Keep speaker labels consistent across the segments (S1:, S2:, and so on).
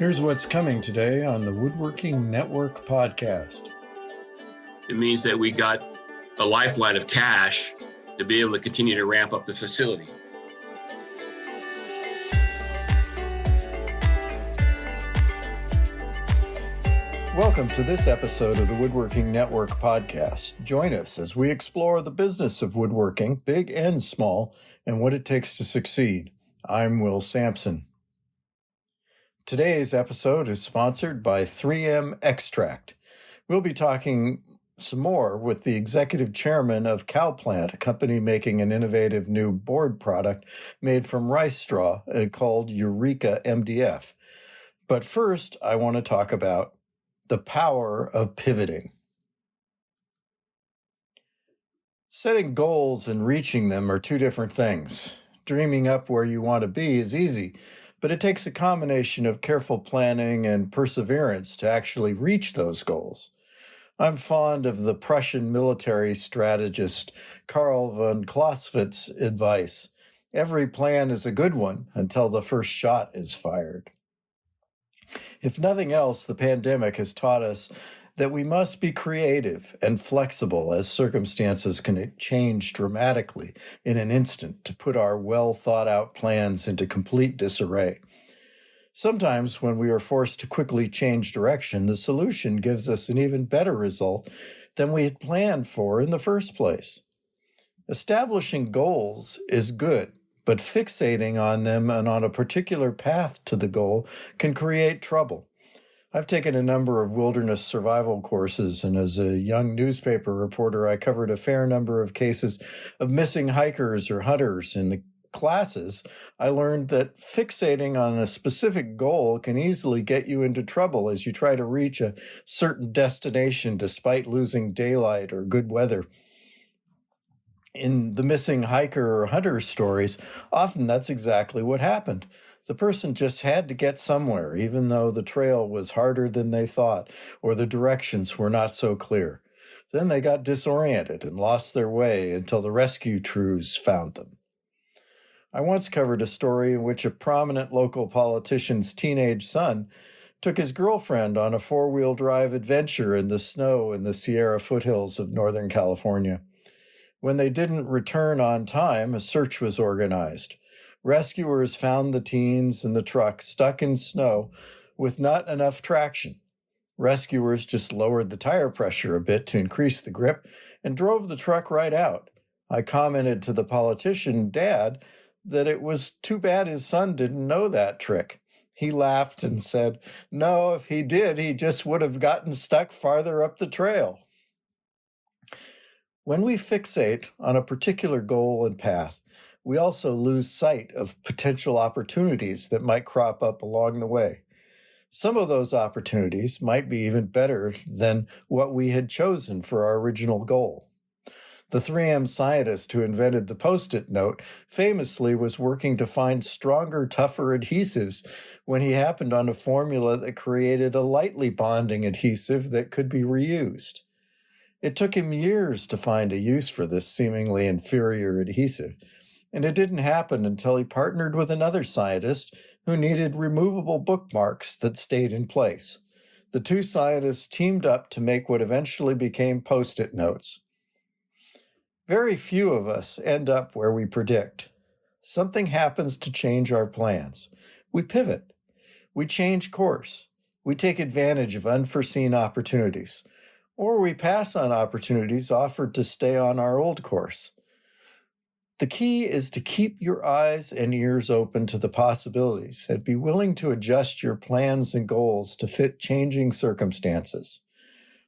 S1: Here's what's coming today on the Woodworking Network podcast.
S2: It means that we got a lifeline of cash to be able to continue to ramp up the facility.
S1: Welcome to this episode of the Woodworking Network podcast. Join us as we explore the business of woodworking, big and small, and what it takes to succeed. I'm Will Sampson. Today's episode is sponsored by 3M Extract. We'll be talking some more with the executive chairman of Cowplant, a company making an innovative new board product made from rice straw called Eureka MDF. But first, I want to talk about the power of pivoting. Setting goals and reaching them are two different things. Dreaming up where you want to be is easy, but it takes a combination of careful planning and perseverance to actually reach those goals. I'm fond of the Prussian military strategist Karl von Clausewitz's advice. Every plan is a good one until the first shot is fired. If nothing else, the pandemic has taught us that we must be creative and flexible as circumstances can change dramatically in an instant to put our well-thought-out plans into complete disarray. Sometimes when we are forced to quickly change direction, the solution gives us an even better result than we had planned for in the first place. Establishing goals is good, but fixating on them and on a particular path to the goal can create trouble. I've taken a number of wilderness survival courses, and as a young newspaper reporter, I covered a fair number of cases of missing hikers or hunters. In the classes, I learned that fixating on a specific goal can easily get you into trouble as you try to reach a certain destination despite losing daylight or good weather. In the missing hiker or hunter stories, often that's exactly what happened. The person just had to get somewhere, even though the trail was harder than they thought, or the directions were not so clear. Then they got disoriented and lost their way until the rescue crews found them. I once covered a story in which a prominent local politician's teenage son took his girlfriend on a four-wheel drive adventure in the snow in the Sierra foothills of Northern California. When they didn't return on time, a search was organized. Rescuers found the teens and the truck stuck in snow with not enough traction. Rescuers just lowered the tire pressure a bit to increase the grip and drove the truck right out. I commented to the politician, Dad, that it was too bad his son didn't know that trick. He laughed and said, No, if he did, he just would have gotten stuck farther up the trail. When we fixate on a particular goal and path, we also lose sight of potential opportunities that might crop up along the way. Some of those opportunities might be even better than what we had chosen for our original goal. The 3M scientist who invented the Post-it note famously was working to find stronger, tougher adhesives when he happened on a formula that created a lightly bonding adhesive that could be reused. It took him years to find a use for this seemingly inferior adhesive, and it didn't happen until he partnered with another scientist who needed removable bookmarks that stayed in place. The two scientists teamed up to make what eventually became Post-it notes. Very few of us end up where we predict. Something happens to change our plans. We pivot. We change course. We take advantage of unforeseen opportunities. Or we pass on opportunities offered to stay on our old course. The key is to keep your eyes and ears open to the possibilities and be willing to adjust your plans and goals to fit changing circumstances.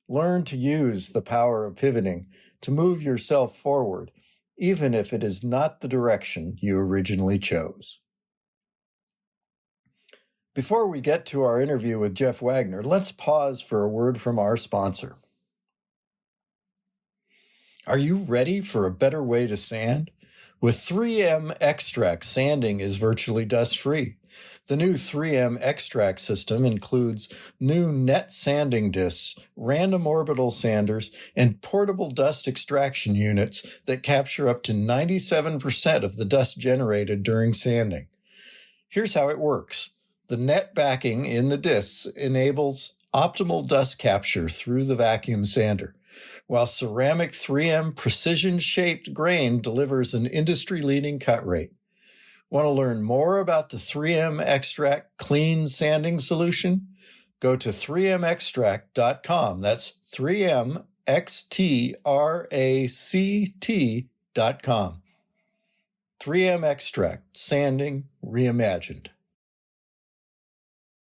S1: Learn to use the power of pivoting to move yourself forward, even if it is not the direction you originally chose. Before we get to our interview with Jeff Wagner, let's pause for a word from our sponsor. Are you ready for a better way to sand? With 3M Extract, sanding is virtually dust-free. The new 3M Extract system includes new net sanding discs, random orbital sanders, and portable dust extraction units that capture up to 97% of the dust generated during sanding. Here's how it works. The net backing in the discs enables optimal dust capture through the vacuum sander, while ceramic 3M precision-shaped grain delivers an industry-leading cut rate. Want to learn more about the 3M Extract Clean Sanding Solution? Go to 3mextract.com. That's 3mextract.com. 3M Extract, sanding reimagined.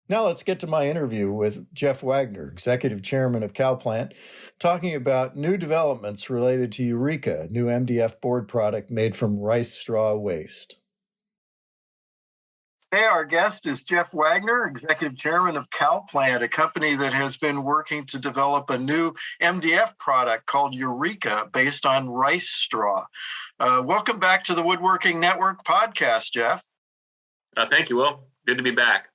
S1: Now let's get to my interview with Jeff Wagner, Executive Chairman of CalPlant, talking about new developments related to Eureka, a new MDF board product made from rice straw waste. Hey, our guest is Jeff Wagner, Executive Chairman of CalPlant, a company that has been working to develop a new MDF product called Eureka based on rice straw. Welcome back to the Woodworking Network podcast, Jeff.
S2: Thank you, Will. Good to be back.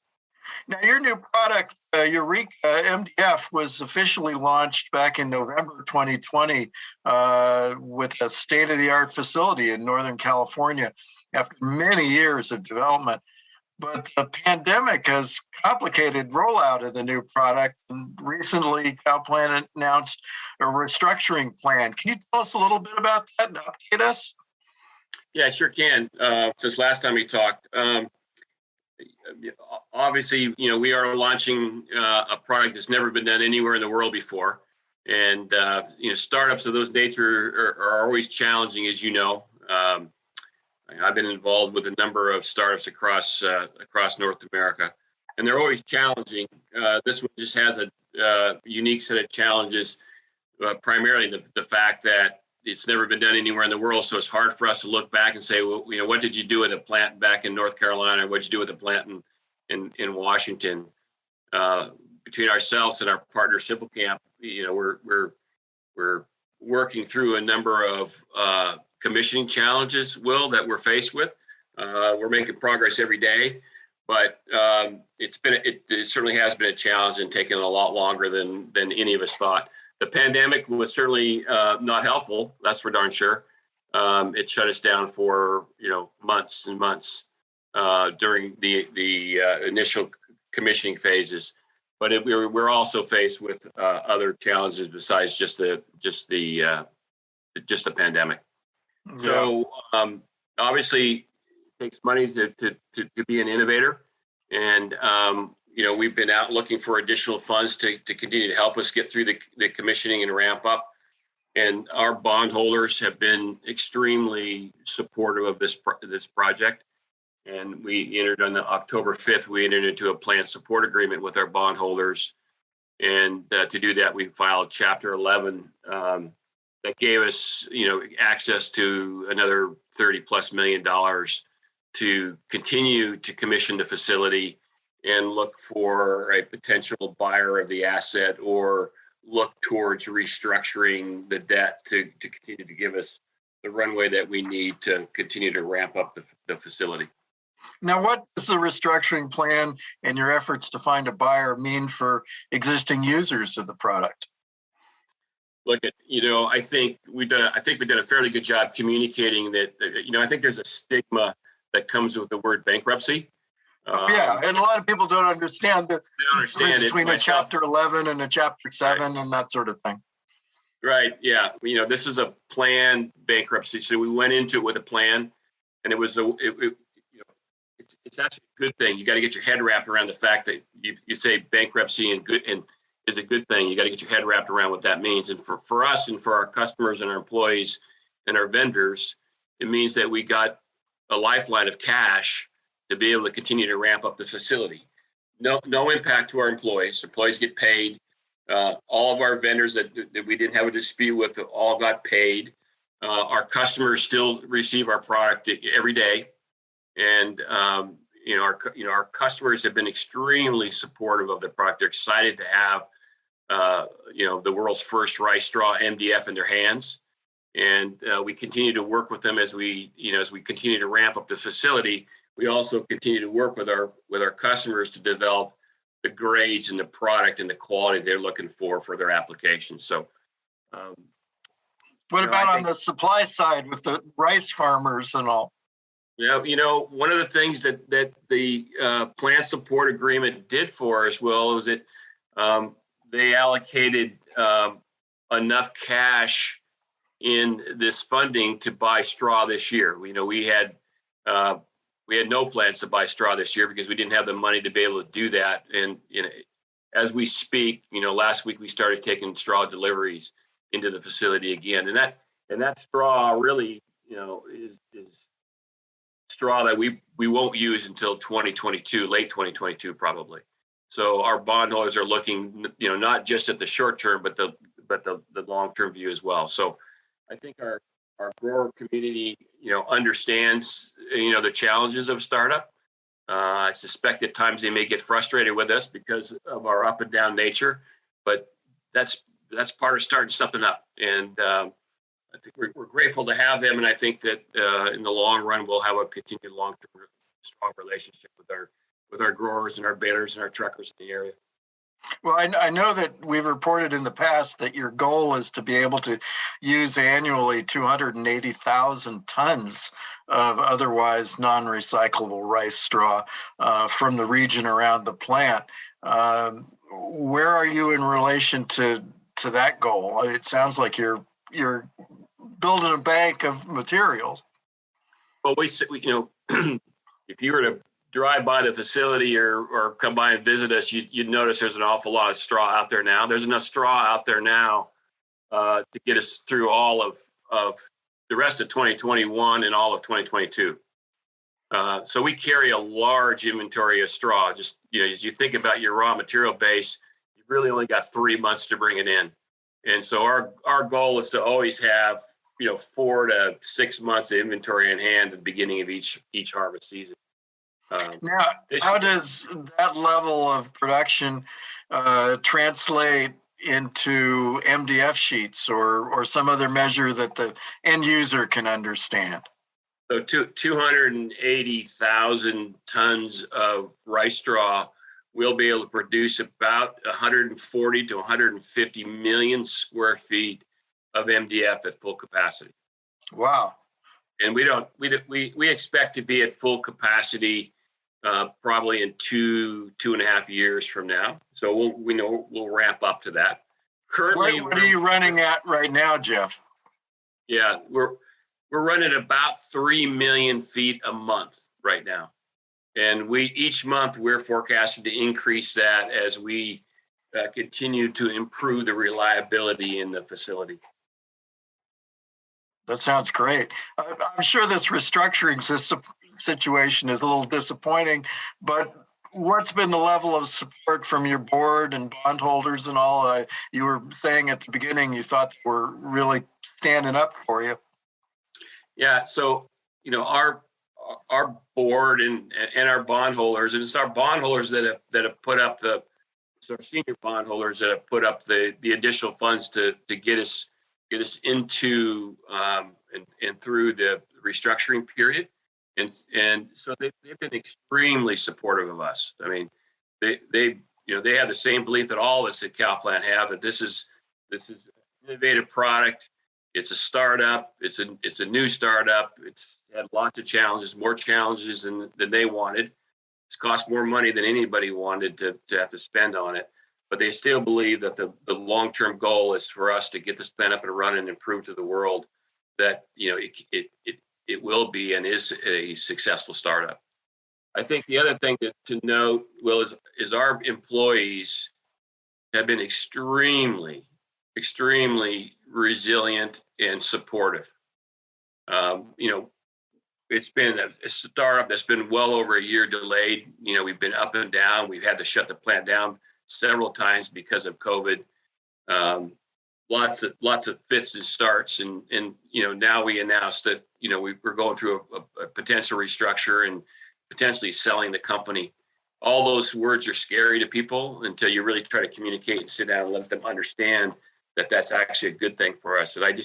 S1: Now, your new product, Eureka MDF, was officially launched back in November 2020 with a state-of-the-art facility in Northern California after many years of development. But the pandemic has complicated rollout of the new product, and recently CalPlant announced a restructuring plan. Can you tell us a little bit about that and update us?
S2: Yeah, I sure can. Since last time we talked, obviously, we are launching a product that's never been done anywhere in the world before. And, startups of those nature are always challenging, as you know. I've been involved with a number of startups across North America, and they're always challenging. This one just has a unique set of challenges, primarily the fact that it's never been done anywhere in the world. So it's hard for us to look back and say, well, what did you do at a plant back in North Carolina? What did you do at the plant in Washington? Between ourselves and our partner Simple Camp, we're working through a number of commissioning challenges, Will, that we're faced with. We're making progress every day, but it certainly has been a challenge and taken a lot longer than any of us thought. The pandemic was certainly not helpful. That's for darn sure. It shut us down for months and months during the initial commissioning phases. But we're also faced with other challenges besides just the pandemic. Yeah. So obviously, it takes money to be an innovator, and we've been out looking for additional funds to continue to help us get through the commissioning and ramp up. And our bondholders have been extremely supportive of this project. And we entered on October 5th, we entered into a plant support agreement with our bondholders. And to do that, we filed Chapter 11 that gave us, access to another $30+ million to continue to commission the facility and look for a potential buyer of the asset or look towards restructuring the debt to continue to give us the runway that we need to continue to ramp up the facility.
S1: Now, what does the restructuring plan and your efforts to find a buyer mean for existing users of the product?
S2: Look, I think we've done a fairly good job communicating that. I think there's a stigma that comes with the word bankruptcy. And a lot of people don't understand the difference between a Chapter 11 and a Chapter 7 and that sort of thing. Right. Yeah. This is a planned bankruptcy, so we went into it with a plan, and it's actually a good thing. You got to get your head wrapped around the fact that you say bankruptcy and is a good thing. You got to get your head wrapped around what that means. And for us and for our customers and our employees and our vendors, it means that we got a lifeline of cash to be able to continue to ramp up the facility. No impact to our employees. Employees get paid. All of our vendors that we didn't have a dispute with all got paid. Our customers still receive our product every day. And our customers have been extremely supportive of the product. They're excited to have the world's first rice straw MDF in their hands, and we continue to work with them as we continue to ramp up the facility. We also continue to work with our customers to develop the grades and the product and the quality they're looking for their applications. So,
S1: what about on the supply side with the rice farmers and all?
S2: Yeah, one of the things that the plant support agreement did for us, Will, was that they allocated enough cash in this funding to buy straw this year. Uh, we had no plans to buy straw this year because we didn't have the money to be able to do that. And as we speak, last week we started taking straw deliveries into the facility again, and that straw really, is straw that we won't use until 2022, late 2022 probably. So our bondholders are looking, not just at the short term, but the long term view as well. So I think our grower community, understands, the challenges of startup. I suspect at times they may get frustrated with us because of our up and down nature, but that's part of starting something up. And I think we're grateful to have them, and I think that in the long run we'll have a continued long-term strong relationship with our growers and our balers and our truckers in the area.
S1: Well, I know that we've reported in the past that your goal is to be able to use annually 280,000 tons of otherwise non-recyclable rice straw from the region around the plant. Where are you in relation to that goal? It sounds like you're building a bank of materials.
S2: Well, we if you were to drive by the facility or come by and visit us, you'd notice there's an awful lot of straw out there now. There's enough straw out there now to get us through all of the rest of 2021 and all of 2022. So we carry a large inventory of straw. Just, as you think about your raw material base, you've really only got 3 months to bring it in. And so our goal is to always have, 4 to 6 months of inventory in hand at the beginning of each harvest season.
S1: Now, how does that level of production translate into MDF sheets or some other measure that the end user can understand?
S2: So 280,000 tons of rice straw will be able to produce about 140 to 150 million square feet of MDF at full capacity.
S1: Wow.
S2: And we expect to be at full capacity probably in 2.5 years from now. So we'll ramp up to that. Currently,
S1: what are you running at right now, Jeff?
S2: Yeah, we're running about 3 million feet a month right now. And each month we're forecasting to increase that as we continue to improve the reliability in the facility.
S1: That sounds great. I'm sure this restructuring situation is a little disappointing, but what's been the level of support from your board and bondholders and all? You were saying at the beginning you thought they were really standing up for you.
S2: Yeah, so our board and our bondholders, and it's our bondholders that have put up it's our senior bondholders that have put up the additional funds to get us into and through the restructuring period, and so they've been extremely supportive of us. I mean, they have the same belief that all of us at CalPlant have, that this is an innovative product. It's a startup. It's a new startup. It's had lots of challenges, more challenges than they wanted. It's cost more money than anybody wanted to have to spend on it. But they still believe that the long-term goal is for us to get this plant up and running and prove to the world that it will be and is a successful startup. I think the other thing to note, Will, is our employees have been extremely resilient and supportive. It's been a startup that's been well over a year delayed. We've been up and down. We've had to shut the plant down several times because of COVID. Lots of fits and starts, and now we announced that we're going through a potential restructure and potentially selling the company. All those words are scary to people until you really try to communicate and sit down and let them understand that that's actually a good thing for us. And I'm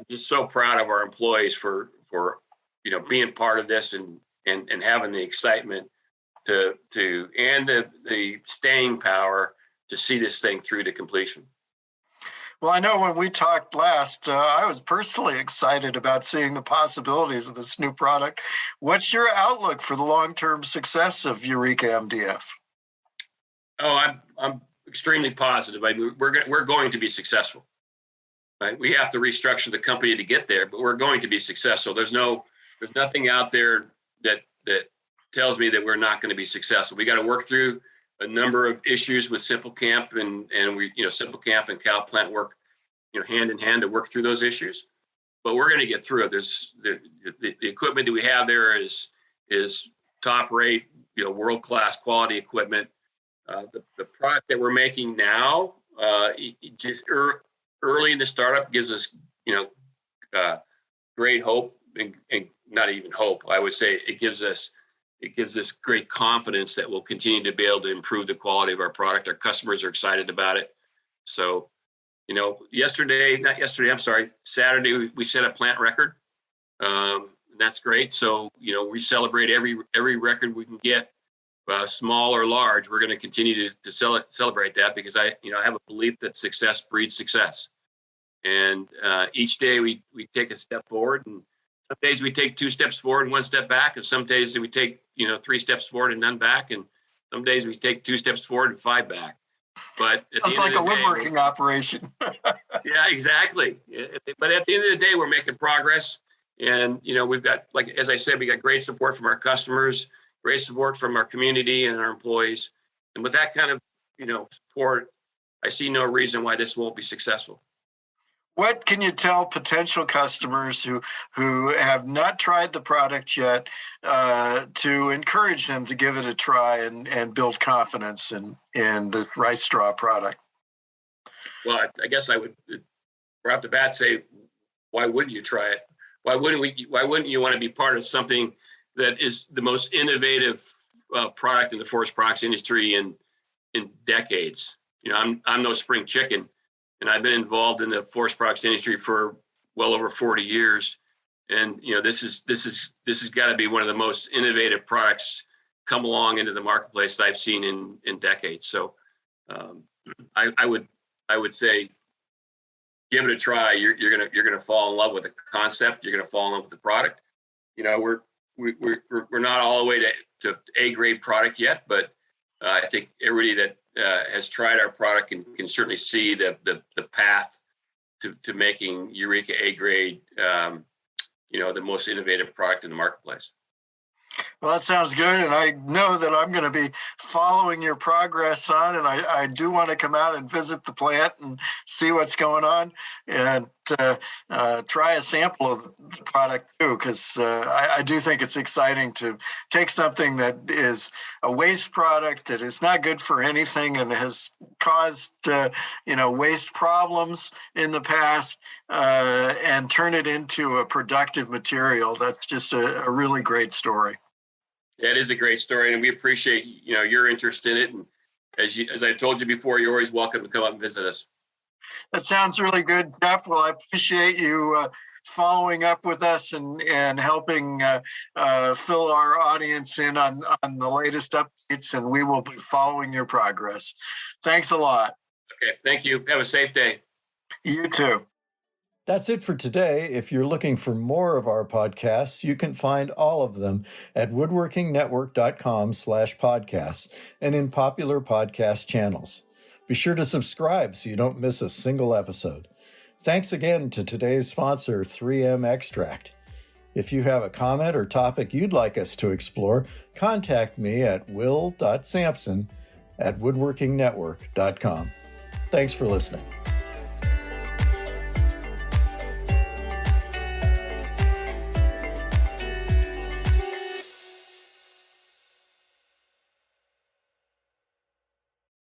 S2: just so proud of our employees for being part of this and having the excitement to and the staying power to see this thing through to completion.
S1: Well, I know when we talked last, I was personally excited about seeing the possibilities of this new product. What's your outlook for the long-term success of Eureka MDF?
S2: Oh, I'm extremely positive. We're going to be successful. Right? We have to restructure the company to get there, but we're going to be successful. There's nothing out there that tells me that we're not going to be successful. We got to work through a number of issues with Simple Camp, and we, Simple Camp and Cal Plant work, hand in hand to work through those issues. But we're going to get through it. There's the equipment that we have there is top rate, world-class quality equipment. The product that we're making now, just early in the startup, gives us, great hope, and not even hope. I would say it gives us great confidence that we'll continue to be able to improve the quality of our product. Our customers are excited about it. So, Saturday, we set a plant record. That's great. So, we celebrate every record we can get, small or large. We're going to continue to celebrate that, because I have a belief that success breeds success. And each day we take a step forward, and some days we take 2 steps forward and 1 step back, and some days we take 3 steps forward and none back, and some days we take 2 steps forward and 5 back. But
S1: it's like a woodworking operation.
S2: Yeah, exactly. But at the end of the day, we're making progress, and we've got, like as I said, we got great support from our customers, great support from our community and our employees, and with that kind of support, I see no reason why this won't be successful.
S1: What can you tell potential customers who have not tried the product yet to encourage them to give it a try and build confidence in the rice straw product?
S2: Well, I guess I would, right off the bat, say, why wouldn't you try it? Why wouldn't you want to be part of something that is the most innovative product in the forest products industry in decades? I'm no spring chicken. And I've been involved in the forest products industry for well over 40 years. And, this has got to be one of the most innovative products come along into the marketplace that I've seen in decades. So I would say, give it a try. You're gonna fall in love with the concept. You're gonna fall in love with the product. We're not all the way to A grade product yet, but I think everybody that has tried our product can certainly see the path to making Eureka A grade, the most innovative product in the marketplace.
S1: Well, that sounds good, and I know that I'm going to be following your progress on, and I do want to come out and visit the plant and see what's going on, and try a sample of the product too, because I do think it's exciting to take something that is a waste product that is not good for anything and has caused waste problems in the past, and turn it into a productive material. That's just a really great story.
S2: Yeah, it is a great story, and we appreciate your interest in it. And as I told you before, you're always welcome to come up and visit us.
S1: That sounds really good, Jeff. Well, I appreciate you following up with us and helping fill our audience in on the latest updates, and we will be following your progress. Thanks a lot.
S2: Okay, thank you. Have a safe day.
S1: You too. That's it for today. If you're looking for more of our podcasts, you can find all of them at woodworkingnetwork.com/podcasts and in popular podcast channels. Be sure to subscribe so you don't miss a single episode. Thanks again to today's sponsor, 3M Extract. If you have a comment or topic you'd like us to explore, contact me at will.sampson@woodworkingnetwork.com. Thanks for listening.